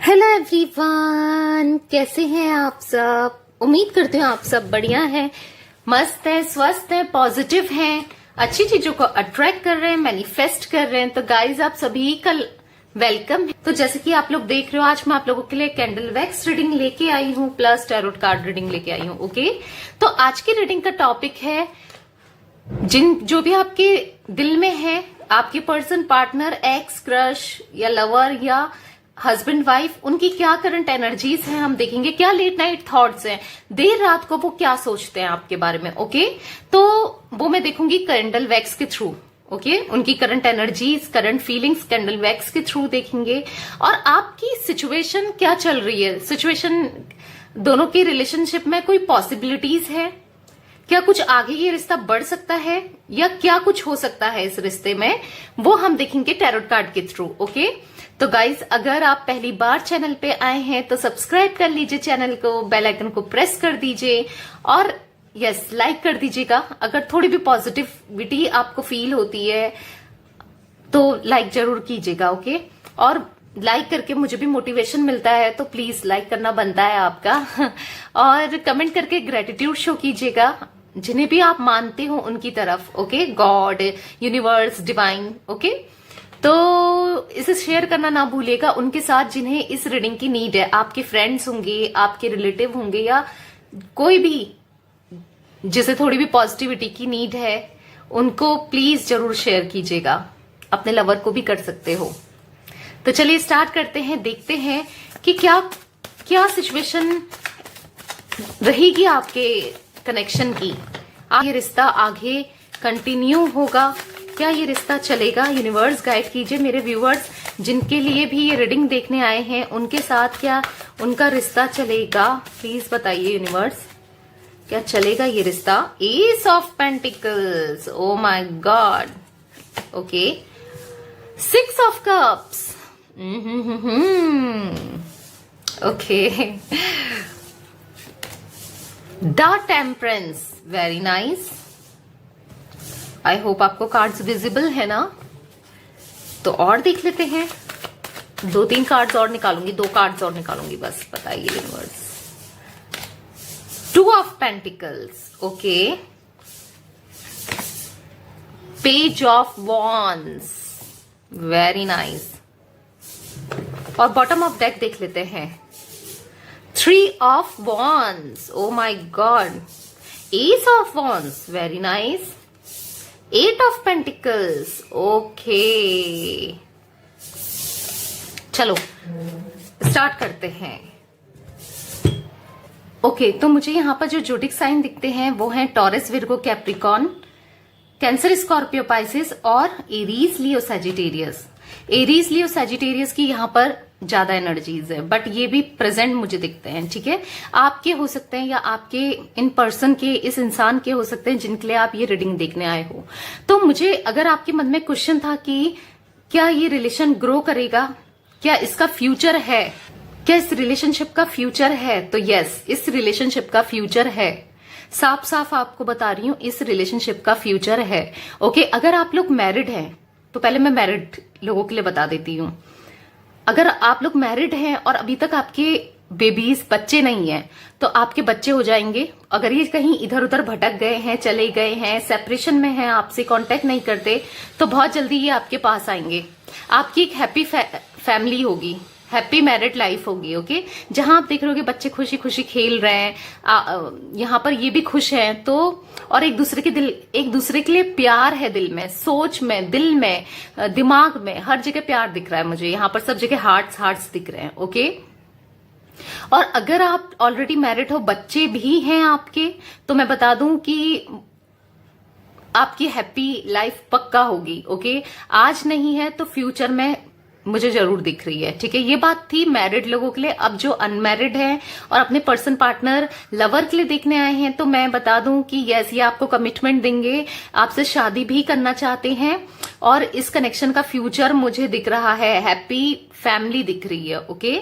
Hello everyone, कैसे हैं आप सब। उम्मीद करते हैं आप सब बढ़िया हैं, मस्त हैं, स्वस्थ हैं, पॉजिटिव हैं, अच्छी चीजों को अट्रैक्ट कर रहे हैं, मैनिफेस्ट कर रहे हैं। तो गाइज आप सभी का वेलकम है। तो जैसे कि आप लोग देख रहे हो, आज मैं आप लोगों के लिए कैंडल वैक्स रीडिंग लेके आई हूँ प्लस टैरोट कार्ड रीडिंग लेके आई हूँ। ओके, तो आज की रीडिंग का टॉपिक है जो भी आपके दिल में है, आपके पर्सन, पार्टनर, एक्स, क्रश या लवर या हस्बैंड वाइफ, उनकी क्या करंट एनर्जीज हैं हम देखेंगे। क्या लेट नाइट थॉट्स हैं, देर रात को वो क्या सोचते हैं आपके बारे में। ओके, तो वो मैं देखूंगी कैंडल वैक्स के थ्रू। ओके, उनकी current energies, current feelings candle wax के थ्रू देखेंगे। और आपकी सिचुएशन क्या चल रही है, सिचुएशन दोनों के रिलेशनशिप में कोई पॉसिबिलिटीज है क्या, कुछ आगे ये रिश्ता बढ़ सकता है या क्या कुछ हो सकता है इस रिश्ते में, वो हम देखेंगे टैरोट कार्ड के थ्रू। ओके, तो गाइज अगर आप पहली बार चैनल पे आए हैं तो सब्सक्राइब कर लीजिए चैनल को, बेल आइकन को प्रेस कर दीजिए और यस लाइक कर दीजिएगा। अगर थोड़ी भी पॉजिटिविटी आपको फील होती है तो लाइक जरूर कीजिएगा। ओके, और लाइक करके मुझे भी मोटिवेशन मिलता है, तो प्लीज लाइक करना बनता है आपका और कमेंट करके ग्रेटिट्यूड शो कीजिएगा जिन्हें भी आप मानते हो उनकी तरफ। Okay, God, universe, divine. Okay, तो इसे शेयर करना ना भूलिएगा उनके साथ जिन्हें इस रीडिंग की नीड है। आपके फ्रेंड्स होंगे, आपके रिलेटिव होंगे या कोई भी जिसे थोड़ी भी पॉजिटिविटी की नीड है, उनको प्लीज जरूर शेयर कीजिएगा। अपने लवर को भी कर सकते हो। तो चलिए स्टार्ट करते हैं, देखते हैं कि क्या क्या सिचुएशन रहेगी आपके कनेक्शन की। ये रिश्ता आगे कंटिन्यू होगा, क्या ये रिश्ता चलेगा। यूनिवर्स गाइड कीजिए मेरे व्यूअर्स जिनके लिए भी ये रीडिंग देखने आए हैं, उनके साथ क्या उनका रिश्ता चलेगा, प्लीज बताइए यूनिवर्स, क्या चलेगा ये रिश्ता। S of pentacles, oh my God. Okay, six of cups, okay, the temperance, very nice. I hope आपको कार्ड्स विजिबल है ना। तो और देख लेते हैं, 2-3 कार्ड्स और निकालूंगी, 2 कार्ड्स और निकालूंगी बस, बताइए universe. 2 of pentacles, okay, page of wands, very nice. और बॉटम ऑफ डेक देख लेते हैं, 3 of wands, oh my God, S of wands, very nice, 8 of pentacles, okay. चलो स्टार्ट करते हैं। ओके, तो मुझे यहां पर जो जोडिक साइन दिखते हैं वो हैं taurus, Virgo, Capricorn, cancer, Scorpio, Pisces और एरीज, लियो, सैजिटेरियस। एरीज, लियो, सैजिटेरियस की यहां पर ज्यादा एनर्जीज है, बट ये भी प्रेजेंट मुझे दिखते हैं। ठीक है, आपके हो सकते हैं या आपके इन पर्सन के, इस इंसान के हो सकते हैं जिनके लिए आप ये रीडिंग देखने आए हो। तो मुझे अगर आपके मन में क्वेश्चन था कि क्या ये रिलेशन ग्रो करेगा, क्या इसका फ्यूचर है, क्या इस रिलेशनशिप का फ्यूचर है, तो यस, इस रिलेशनशिप का फ्यूचर है। साफ साफ आपको बता रही हूं, इस रिलेशनशिप का फ्यूचर है। ओके, अगर आप लोग मैरिड हैं तो पहले मैं मैरिड लोगों के लिए बता देती हूँ। अगर आप लोग मैरिड हैं और अभी तक आपके बेबीज, बच्चे नहीं हैं, तो आपके बच्चे हो जाएंगे। अगर ये कहीं इधर उधर भटक गए हैं, चले गए हैं, सेपरेशन में हैं, आपसे कांटेक्ट नहीं करते, तो बहुत जल्दी ये आपके पास आएंगे। आपकी एक हैप्पी फैमिली होगी, हैप्पी मैरिड लाइफ होगी। ओके, जहां आप देख रहे होगे बच्चे खुशी खुशी खेल रहे हैं, यहाँ पर ये भी खुश हैं, तो और एक दूसरे के लिए प्यार है दिल में, सोच में, दिल में, दिमाग में, हर जगह प्यार दिख रहा है मुझे। यहाँ पर सब जगह हार्ट्स दिख रहे हैं। ओके, और अगर आप ऑलरेडी मैरिड हो, बच्चे भी हैं आपके, तो मैं बता दूं कि आपकी हैप्पी लाइफ पक्का होगी। ओके, आज नहीं है तो फ्यूचर में मुझे जरूर दिख रही है। ठीक है, ये बात थी मैरिड लोगों के लिए। अब जो अनमैरिड हैं और अपने पर्सन, पार्टनर, लवर के लिए देखने आए हैं, तो मैं बता दूं कि यस, ये आपको कमिटमेंट देंगे, आपसे शादी भी करना चाहते हैं और इस कनेक्शन का फ्यूचर मुझे दिख रहा है, हैप्पी फैमिली दिख रही है। ओके,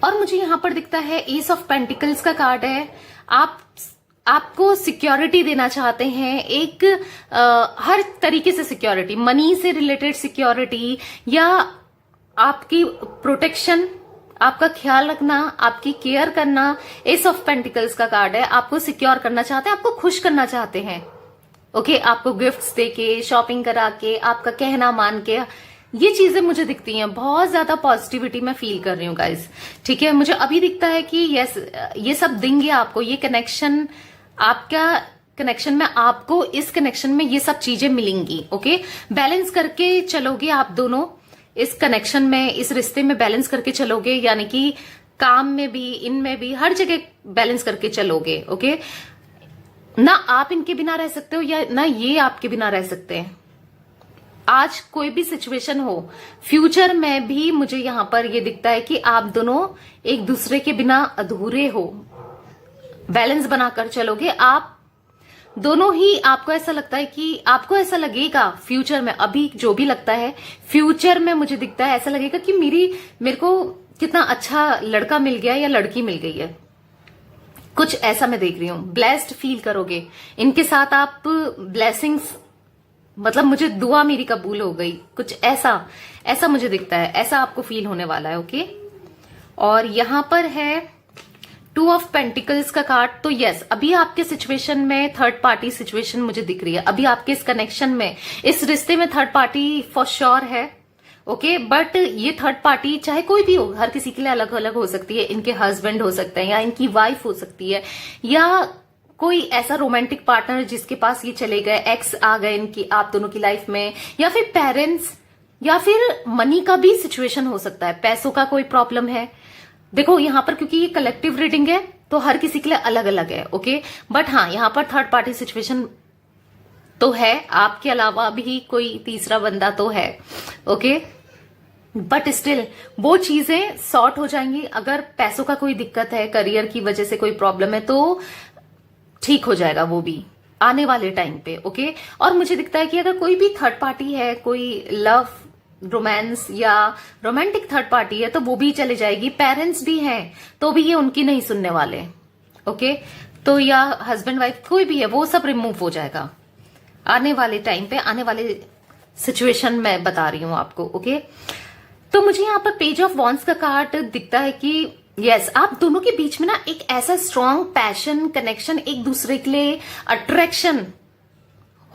और मुझे यहां पर दिखता है एस ऑफ पेंटिकल्स का कार्ड है। आपको सिक्योरिटी देना चाहते हैं, एक हर तरीके से सिक्योरिटी, मनी से रिलेटेड सिक्योरिटी या आपकी प्रोटेक्शन, आपका ख्याल रखना, आपकी केयर करना। एस ऑफ पेंटिकल्स का कार्ड है, आपको सिक्योर करना चाहते हैं, आपको खुश करना चाहते हैं। ओके, आपको गिफ्ट्स देके, शॉपिंग करा के, आपका कहना मान के, ये चीजें मुझे दिखती हैं। बहुत ज्यादा पॉजिटिविटी मैं फील कर रही हूँ गाइस। ठीक है, मुझे अभी दिखता है कि यस, ये सब देंगे आपको, ये कनेक्शन, आपका कनेक्शन में, आपको इस कनेक्शन में ये सब चीजें मिलेंगी। ओके, बैलेंस करके चलोगे आप दोनों इस कनेक्शन में, इस रिश्ते में बैलेंस करके चलोगे, यानी कि काम में भी, इनमें भी, हर जगह बैलेंस करके चलोगे। ओके, ना आप इनके बिना रह सकते हो या ना ये आपके बिना रह सकते हैं। आज कोई भी सिचुएशन हो, फ्यूचर में भी मुझे यहां पर ये दिखता है कि आप दोनों एक दूसरे के बिना अधूरे हो, बैलेंस बनाकर चलोगे आप दोनों ही। आपको ऐसा लगता है कि आपको ऐसा लगेगा फ्यूचर में, अभी जो भी लगता है फ्यूचर में मुझे दिखता है ऐसा लगेगा कि मेरे को कितना अच्छा लड़का मिल गया या लड़की मिल गई है, कुछ ऐसा मैं देख रही हूं। ब्लेस्ड फील करोगे इनके साथ आप, ब्लेसिंग्स, मतलब मुझे दुआ मेरी कबूल हो गई, कुछ ऐसा मुझे दिखता है, ऐसा आपको फील होने वाला है। ओके, और यहां पर है 2 ऑफ पेंटिकल्स का कार्ड। तो यस, अभी आपके सिचुएशन में थर्ड पार्टी सिचुएशन मुझे दिख रही है। अभी आपके इस कनेक्शन में, इस रिश्ते में थर्ड पार्टी फॉर श्योर है। ओके, बट ये थर्ड पार्टी चाहे कोई भी हो, हर किसी के लिए अलग अलग हो सकती है। इनके हस्बैंड हो सकते हैं, या इनकी वाइफ हो सकती है, या कोई ऐसा रोमांटिक पार्टनर जिसके पास ये चले गए, एक्स आ गए इनकी, आप दोनों की लाइफ में, या फिर पेरेंट्स, या फिर मनी का भी सिचुएशन हो सकता है, पैसों का कोई प्रॉब्लम है। देखो यहां पर क्योंकि ये कलेक्टिव रीडिंग है तो हर किसी के लिए अलग अलग है। ओके, बट हाँ, यहां पर थर्ड पार्टी सिचुएशन तो है, आपके अलावा भी कोई तीसरा बंदा तो है। ओके, बट स्टिल वो चीजें सॉर्ट हो जाएंगी। अगर पैसों का कोई दिक्कत है, करियर की वजह से कोई प्रॉब्लम है, तो ठीक हो जाएगा वो भी आने वाले टाइम पे। ओके, और मुझे दिखता है कि अगर कोई भी थर्ड पार्टी है, कोई लव, रोमांस या रोमांटिक थर्ड पार्टी है, तो वो भी चले जाएगी। पेरेंट्स भी हैं तो भी ये उनकी नहीं सुनने वाले। ओके, तो या हस्बैंड वाइफ कोई भी है, वो सब रिमूव हो जाएगा आने वाले टाइम पे, आने वाले सिचुएशन में बता रही हूं आपको। ओके, तो मुझे यहाँ पर पेज ऑफ वॉन्ड्स का कार्ड दिखता है कि यस, आप दोनों के बीच में ना एक ऐसा स्ट्रॉन्ग पैशन, कनेक्शन, एक दूसरे के लिए अट्रैक्शन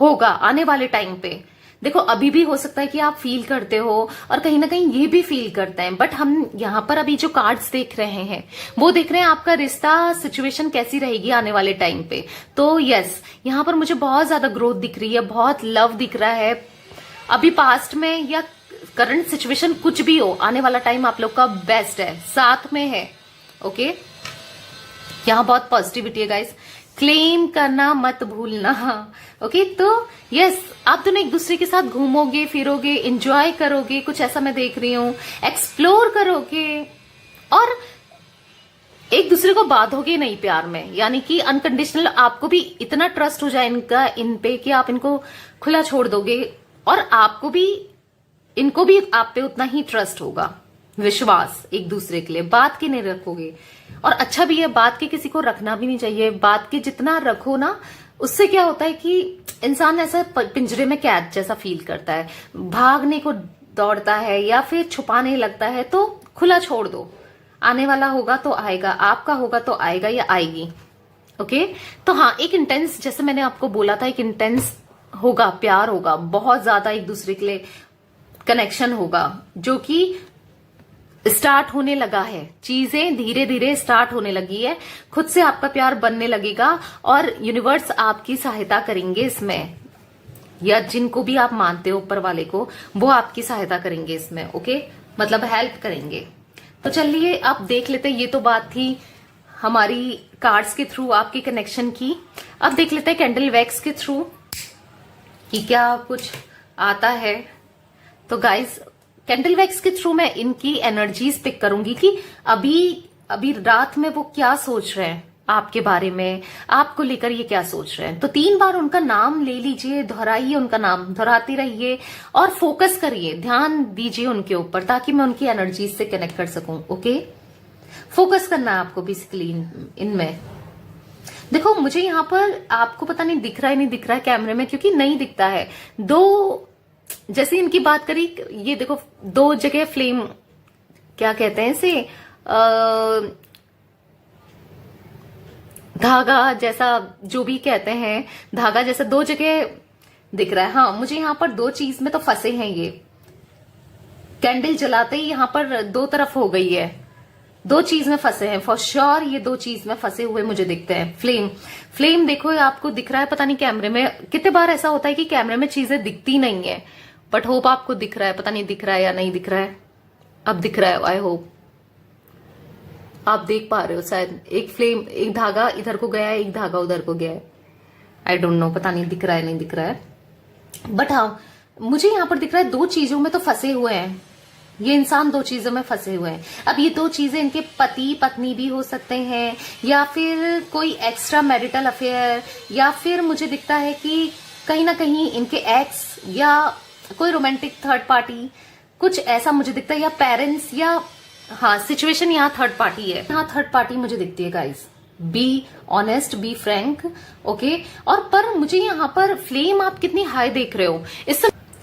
होगा आने वाले टाइम पे। देखो अभी भी हो सकता है कि आप फील करते हो और कहीं ना कहीं ये भी फील करते हैं, बट हम यहाँ पर अभी जो कार्ड्स देख रहे हैं वो देख रहे हैं आपका रिश्ता, सिचुएशन कैसी रहेगी आने वाले टाइम पे। तो यस, यहाँ पर मुझे बहुत ज्यादा ग्रोथ दिख रही है, बहुत लव दिख रहा है। अभी पास्ट में या करंट सिचुएशन कुछ भी हो, आने वाला टाइम आप लोग का बेस्ट है, साथ में है। ओके, यहाँ बहुत पॉजिटिविटी है गाइस, क्लेम करना मत भूलना। ओके, तो यस, आप दोनों एक दूसरे के साथ घूमोगे, फिरोगे, एंजॉय करोगे, कुछ ऐसा मैं देख रही हूँ, एक्सप्लोर करोगे और एक दूसरे को बांधोगे नहीं प्यार में, यानी कि अनकंडीशनल आपको भी इतना ट्रस्ट हो जाए इनका, इन पे, कि आप इनको खुला छोड़ दोगे और आपको भी, इनको भी आप पे उतना ही ट्रस्ट होगा, विश्वास एक दूसरे के लिए, बात के नहीं रखोगे। और अच्छा भी है, बात के किसी को रखना भी नहीं चाहिए। बात के जितना रखो ना, उससे क्या होता है कि इंसान ऐसा पिंजरे में कैद जैसा फील करता है, भागने को दौड़ता है या फिर छुपाने लगता है। तो खुला छोड़ दो, आने वाला होगा तो आएगा, आपका होगा तो आएगा या आएगी। ओके, तो हाँ, एक इंटेंस, जैसे मैंने आपको बोला था, एक इंटेंस होगा, प्यार होगा, बहुत ज्यादा एक दूसरे के लिए कनेक्शन होगा, जो कि स्टार्ट होने लगा है। चीजें धीरे धीरे स्टार्ट होने लगी है, खुद से आपका प्यार बनने लगेगा और यूनिवर्स आपकी सहायता करेंगे इसमें, या जिनको भी आप मानते हो ऊपर वाले को, वो आपकी सहायता करेंगे इसमें। ओके, मतलब हेल्प करेंगे। तो चलिए अब देख लेते हैं, ये तो बात थी हमारी कार्ड्स के थ्रू आपके कनेक्शन की। अब देख लेते हैं कैंडल वैक्स के थ्रू कि क्या कुछ आता है। तो गाइज, कैंडल वैक्स के थ्रू मैं इनकी एनर्जीज पिक करूंगी कि अभी रात में वो क्या सोच रहे हैं आपके बारे में, आपको लेकर ये क्या सोच रहे हैं। तो 3 बार उनका नाम ले लीजिए, दोहराइए उनका नाम, दोहराते रहिए और फोकस करिए, ध्यान दीजिए उनके ऊपर, ताकि मैं उनकी एनर्जीज से कनेक्ट कर सकूं। ओके, फोकस करना है आपको बेसिकली इनमें। देखो मुझे यहाँ पर, आपको पता नहीं दिख रहा है नहीं दिख रहा है कैमरे में, क्योंकि नहीं दिखता है, 2 जैसे इनकी बात करी, ये देखो दो जगह फ्लेम, क्या कहते हैं इसे, धागा जैसा, जो भी कहते हैं, धागा जैसा दो जगह दिख रहा है। हाँ, मुझे यहाँ पर दो चीज में तो फंसे हैं ये। कैंडल जलाते ही यहाँ पर दो तरफ हो गई है, दो चीज में फंसे हैं फॉर श्योर। ये दो चीज में फंसे हुए मुझे दिखते हैं। फ्लेम देखो, आपको दिख रहा है, पता नहीं कैमरे में कितने बार ऐसा होता है कि कैमरे में चीजें दिखती नहीं है, बट होप आपको दिख रहा है। पता नहीं दिख रहा है या नहीं दिख रहा है, अब दिख रहा है, आई होप आप देख पा रहे हो शायद। एक फ्लेम, एक धागा इधर को गया है, एक धागा उधर को गया है, आई डोंट नो, पता नहीं दिख रहा है नहीं दिख रहा है, बट हाँ मुझे यहाँ पर दिख रहा है दो चीजों में तो फंसे हुए हैं ये इंसान, दो चीजों में फंसे हुए हैं। अब ये दो चीजें इनके पति पत्नी भी हो सकते हैं, या फिर कोई एक्स्ट्रा मैरिटल अफेयर, या फिर मुझे दिखता है कि कहीं ना कहीं इनके एक्स या कोई रोमांटिक थर्ड पार्टी, कुछ ऐसा मुझे दिखता है, या पेरेंट्स, या हाँ सिचुएशन यहाँ थर्ड पार्टी है, यहाँ थर्ड पार्टी मुझे दिखती है guys. Be honest, be frank, okay. और पर मुझे यहाँ पर फ्लेम आप कितनी हाई देख रहे हो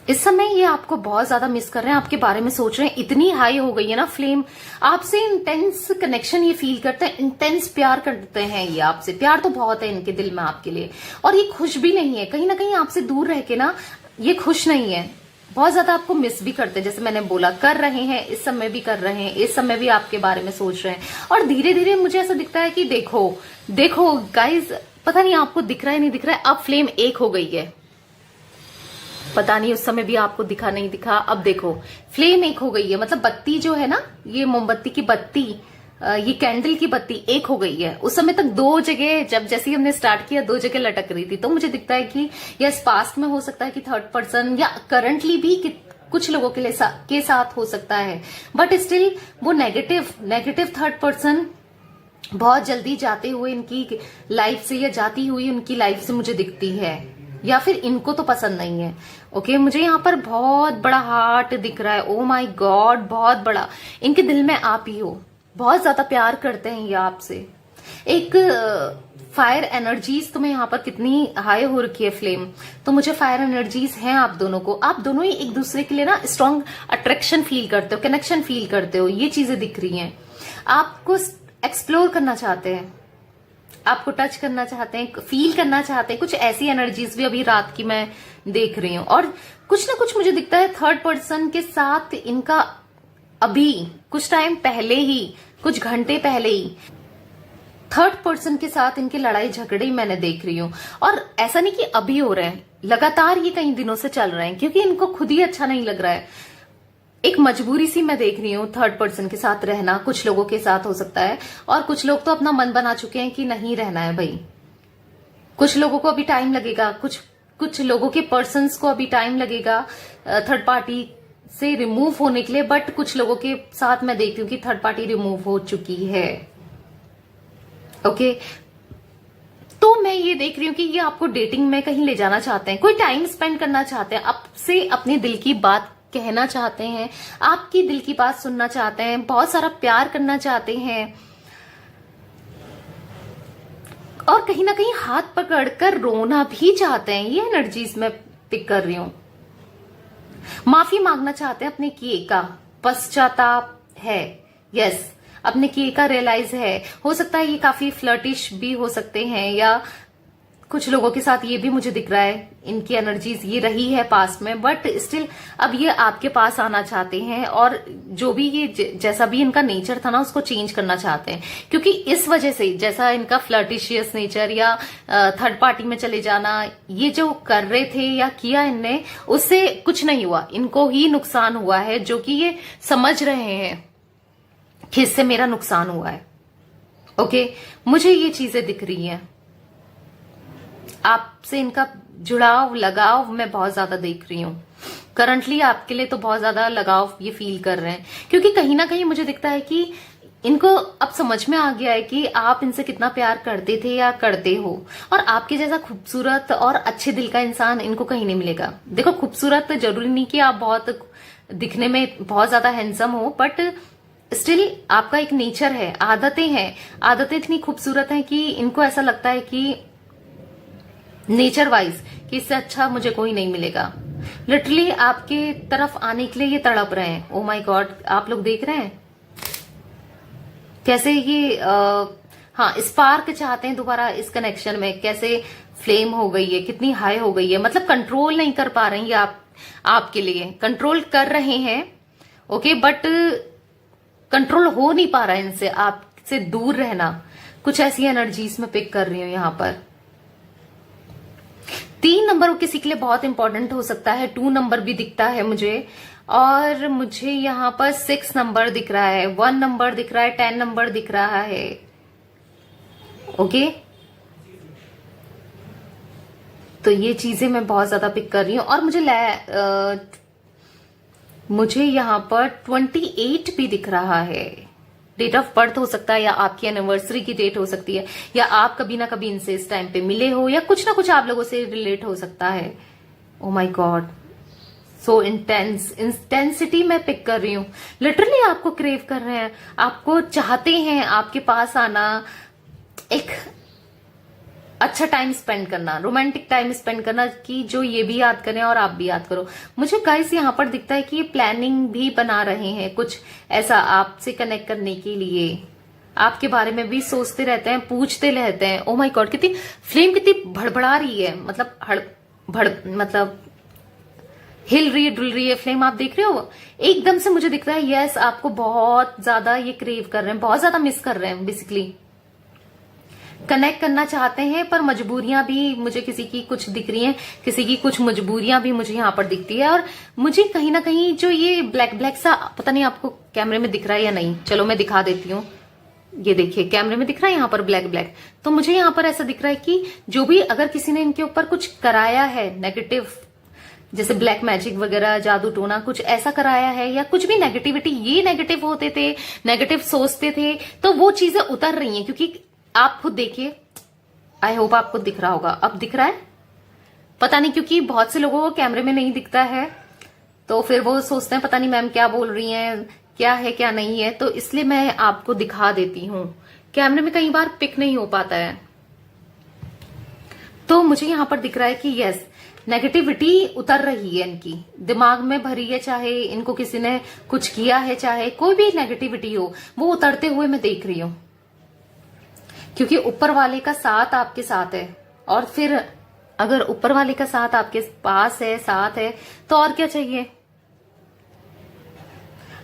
इस समय ये आपको बहुत ज्यादा मिस कर रहे हैं, आपके बारे में सोच रहे हैं, इतनी हाई हो गई है ना फ्लेम, आपसे इंटेंस कनेक्शन ये फील करते हैं, इंटेंस प्यार करते हैं ये आपसे, प्यार तो बहुत है इनके दिल में आपके लिए, और ये खुश भी नहीं है, कहीं ना कहीं आपसे दूर रह के ना ये खुश नहीं है, बहुत ज्यादा आपको मिस भी करते हैं, जैसे मैंने बोला कर रहे हैं, इस समय भी कर रहे हैं, इस समय भी आपके बारे में सोच रहे हैं। और धीरे धीरे मुझे ऐसा दिखता है कि देखो गाइज, पता नहीं आपको दिख रहा है नहीं दिख रहा है, अब फ्लेम एक हो गई है, पता नहीं उस समय भी आपको दिखा नहीं दिखा, अब देखो फ्लेम एक हो गई है, मतलब बत्ती जो है ना, ये मोमबत्ती की बत्ती, ये कैंडल की बत्ती एक हो गई है। उस समय तक दो जगह, जब जैसे ही हमने स्टार्ट किया दो जगह लटक रही थी, तो मुझे दिखता है कि यस पास्ट में हो सकता है कि थर्ड पर्सन, या करंटली भी कुछ लोगों के लिए के साथ हो सकता है, बट स्टिल वो नेगेटिव थर्ड पर्सन बहुत जल्दी जाते हुए इनकी लाइफ से, या जाती हुई उनकी लाइफ से मुझे दिखती है, या फिर इनको तो पसंद नहीं है। ओके, मुझे यहाँ पर बहुत बड़ा हार्ट दिख रहा है, ओ माय गॉड बहुत बड़ा, इनके दिल में आप ही हो, बहुत ज्यादा प्यार करते हैं ये आपसे। एक फायर एनर्जीज तुम्हें यहाँ पर कितनी हाई हो रखी है फ्लेम, तो मुझे फायर एनर्जीज हैं आप दोनों को, आप दोनों ही एक दूसरे के लिए ना स्ट्रॉन्ग अट्रैक्शन फील करते हो, कनेक्शन फील करते हो, ये चीजें दिख रही हैं। आपको एक्सप्लोर करना चाहते हैं, आपको टच करना चाहते हैं, फील करना चाहते हैं, कुछ ऐसी एनर्जीज भी अभी रात की मैं देख रही हूँ। और कुछ ना कुछ मुझे दिखता है थर्ड पर्सन के साथ इनका अभी कुछ टाइम पहले ही, कुछ घंटे पहले ही थर्ड पर्सन के साथ इनके लड़ाई झगड़े मैंने देख रही हूँ। और ऐसा नहीं कि अभी हो रहे हैं, लगातार ये कई दिनों से चल रहे हैं, क्योंकि इनको खुद ही अच्छा नहीं लग रहा है। एक मजबूरी सी मैं देख रही हूँ थर्ड पर्सन के साथ रहना, कुछ लोगों के साथ हो सकता है, और कुछ लोग तो अपना मन बना चुके हैं कि नहीं रहना है भाई। कुछ लोगों को अभी टाइम लगेगा, कुछ लोगों के पर्सन्स को अभी टाइम लगेगा थर्ड पार्टी से रिमूव होने के लिए, बट कुछ लोगों के साथ मैं देखती हूँ कि थर्ड पार्टी रिमूव हो चुकी है। ओके, तो मैं ये देख रही हूँ कि ये आपको डेटिंग में कहीं ले जाना चाहते हैं, कोई टाइम स्पेंड करना चाहते हैं, आपसे अपने दिल की बात कहना चाहते हैं, आपकी दिल की बात सुनना चाहते हैं, बहुत सारा प्यार करना चाहते हैं, और कहीं ना कहीं हाथ पकड़कर रोना भी चाहते हैं। ये एनर्जीज मैं पिक कर रही हूं। माफी मांगना चाहते हैं अपने किए का, पश्चाताप है, यस अपने किए का रियलाइज है। हो सकता है ये काफी फ्लर्टिश भी हो सकते हैं, या कुछ लोगों के साथ ये भी मुझे दिख रहा है, इनकी एनर्जीज ये रही है पास्ट में, बट स्टिल अब ये आपके पास आना चाहते हैं, और जो भी ये जैसा भी इनका नेचर था ना उसको चेंज करना चाहते हैं, क्योंकि इस वजह से जैसा इनका फ्लर्टिशियस नेचर या थर्ड पार्टी में चले जाना, ये जो कर रहे थे या किया इनने, उससे कुछ नहीं हुआ, इनको ही नुकसान हुआ है, जो कि ये समझ रहे हैं कि इससे मेरा नुकसान हुआ है। ओके, मुझे ये चीजें दिख रही हैं, आपसे इनका जुड़ाव लगाव मैं बहुत ज्यादा देख रही हूँ। करंटली आपके लिए तो बहुत ज्यादा लगाव ये फील कर रहे हैं, क्योंकि कहीं ना कहीं मुझे दिखता है कि इनको अब समझ में आ गया है कि आप इनसे कितना प्यार करते थे या करते हो, और आपके जैसा खूबसूरत और अच्छे दिल का इंसान इनको कहीं नहीं मिलेगा। देखो, खूबसूरत जरूरी नहीं कि आप बहुत दिखने में बहुत ज्यादा हैंडसम हो, बट स्टिल आपका एक नेचर है, आदतें हैं, आदतें इतनी खूबसूरत हैं कि इनको ऐसा लगता है कि नेचर वाइज कि इससे अच्छा मुझे कोई नहीं मिलेगा। लिटरली आपके तरफ आने के लिए ये तड़प रहे हैं। ओ माय गॉड, आप लोग देख रहे हैं कैसे ये हाँ स्पार्क चाहते हैं दोबारा इस कनेक्शन में, कैसे फ्लेम हो गई है, कितनी हाई हो गई है, मतलब कंट्रोल नहीं कर पा रही है आप, आपके लिए कंट्रोल कर रहे हैं ओके, बट कंट्रोल हो नहीं पा रहा है इनसे, आपसे दूर रहना। कुछ ऐसी एनर्जीज में पिक कर रही हूं यहां पर। 3 नंबर किसी के लिए बहुत इंपॉर्टेंट हो सकता है, 2 नंबर भी दिखता है मुझे, और मुझे यहां पर 6 नंबर दिख रहा है, 1 नंबर दिख रहा है, 10 नंबर दिख रहा है ओके। तो ये चीजें मैं बहुत ज्यादा पिक कर रही हूं, और मुझे यहां पर 28 भी दिख रहा है। डेट ऑफ बर्थ हो सकता है, या आपकी एनिवर्सरी की डेट हो सकती है, या आप कभी ना कभी इनसे इस टाइम पे मिले हो, या कुछ ना कुछ आप लोगों से रिलेट हो सकता है। Oh my God, so intensity मैं पिक कर रही हूँ। लिटरली आपको क्रेव कर रहे हैं, आपको चाहते हैं आपके पास आना, एक अच्छा टाइम स्पेंड करना, रोमांटिक टाइम स्पेंड करना, कि जो ये भी याद करें और आप भी याद करो। मुझे गाइस यहाँ पर दिखता है कि ये प्लानिंग भी बना रहे हैं कुछ ऐसा आपसे कनेक्ट करने के लिए, आपके बारे में भी सोचते रहते हैं, पूछते रहते हैं। ओ माय गॉड, कितनी फ्लेम कितनी भड़बड़ा रही है, मतलब हिल रही है, डुल रही है फ्लेम, आप देख रहे हो। एकदम से मुझे दिख रहा है यस, आपको बहुत ज्यादा ये क्रेव कर रहे हैं, बहुत ज्यादा मिस कर रहे हैं, बेसिकली कनेक्ट करना चाहते हैं, पर मजबूरियां भी मुझे किसी की कुछ दिख रही हैं, किसी की कुछ मजबूरियां भी मुझे यहाँ पर दिखती है। और मुझे कहीं ना कहीं जो ये ब्लैक ब्लैक सा, पता नहीं आपको कैमरे में दिख रहा है या नहीं, चलो मैं दिखा देती हूँ। ये देखिए कैमरे में दिख रहा है यहाँ पर ब्लैक ब्लैक, तो मुझे यहाँ पर ऐसा दिख रहा है कि जो भी अगर किसी ने इनके ऊपर कुछ कराया है नेगेटिव, जैसे ब्लैक मैजिक वगैरह, जादू टोना, कुछ ऐसा कराया है, या कुछ भी नेगेटिविटी, ये नेगेटिव होते थे, नेगेटिव सोचते थे, तो वो चीजें उतर रही हैं। क्योंकि आप खुद देखिए, आई होप आपको दिख रहा होगा, अब दिख रहा है पता नहीं, क्योंकि बहुत से लोगों को कैमरे में नहीं दिखता है, तो फिर वो सोचते हैं पता नहीं मैम क्या बोल रही हैं, क्या है क्या नहीं है, तो इसलिए मैं आपको दिखा देती हूँ। कैमरे में कई बार पिक नहीं हो पाता है। तो मुझे यहां पर दिख रहा है कि यस, नेगेटिविटी उतर रही है, इनकी दिमाग में भरी है, चाहे इनको किसी ने कुछ किया है, चाहे कोई भी नेगेटिविटी हो, वो उतरते हुए मैं देख रही हूं। क्योंकि ऊपर वाले का साथ आपके साथ है, और फिर अगर ऊपर वाले का साथ आपके पास है, साथ है, तो और क्या चाहिए।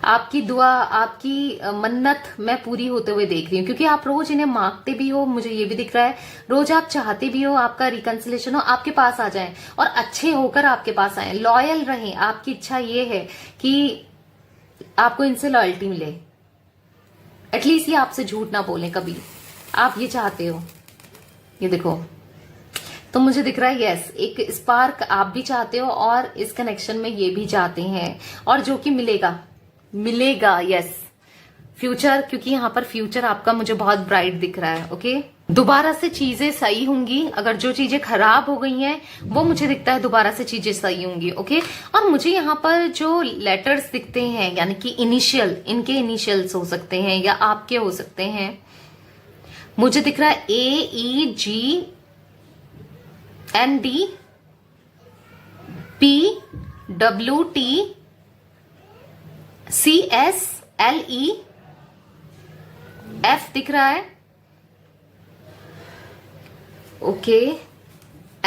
आपकी दुआ, आपकी मन्नत मैं पूरी होते हुए देख रही हूँ, क्योंकि आप रोज इन्हें मांगते भी हो, मुझे ये भी दिख रहा है, रोज आप चाहते भी हो आपका रिकंसिलेशन हो, आपके पास आ जाए और अच्छे होकर आपके पास आए, लॉयल रहें। आपकी इच्छा ये है कि आपको इनसे लॉयल्टी मिले, एटलीस्ट ये आपसे झूठ ना बोलें कभी, आप ये चाहते हो। ये देखो, तो मुझे दिख रहा है यस, एक स्पार्क आप भी चाहते हो, और इस कनेक्शन में ये भी चाहते हैं, और जो कि मिलेगा यस, फ्यूचर, क्योंकि यहाँ पर फ्यूचर आपका मुझे बहुत ब्राइट दिख रहा है ओके। दोबारा से चीजें सही होंगी, अगर जो चीजें खराब हो गई हैं वो मुझे दिखता है दोबारा से चीजें सही होंगी ओके। और मुझे यहाँ पर जो लेटर्स दिखते हैं, यानी कि इनिशियल, इनके इनिशियल्स हो सकते हैं या आपके हो सकते हैं। मुझे दिख रहा है AEGND PWTCSLEF दिख रहा है ओके।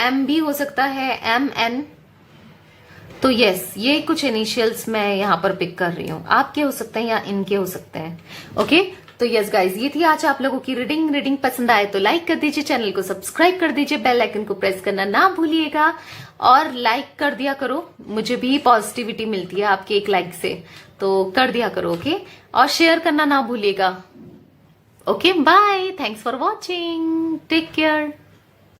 M भी हो सकता है, MN। तो यस, ये कुछ इनिशियल्स मैं यहां पर पिक कर रही हूं, आपके हो सकते हैं या इनके हो सकते हैं ओके। तो यस गाइज, ये थी आज आप लोगों की रीडिंग पसंद आए तो लाइक कर दीजिए, चैनल को सब्सक्राइब कर दीजिए, बेल आइकन को प्रेस करना ना भूलिएगा, और लाइक कर दिया करो, मुझे भी पॉजिटिविटी मिलती है आपके एक लाइक से, तो कर दिया करो ओके। और शेयर करना ना भूलिएगा okay. Bye, thanks for watching, take care.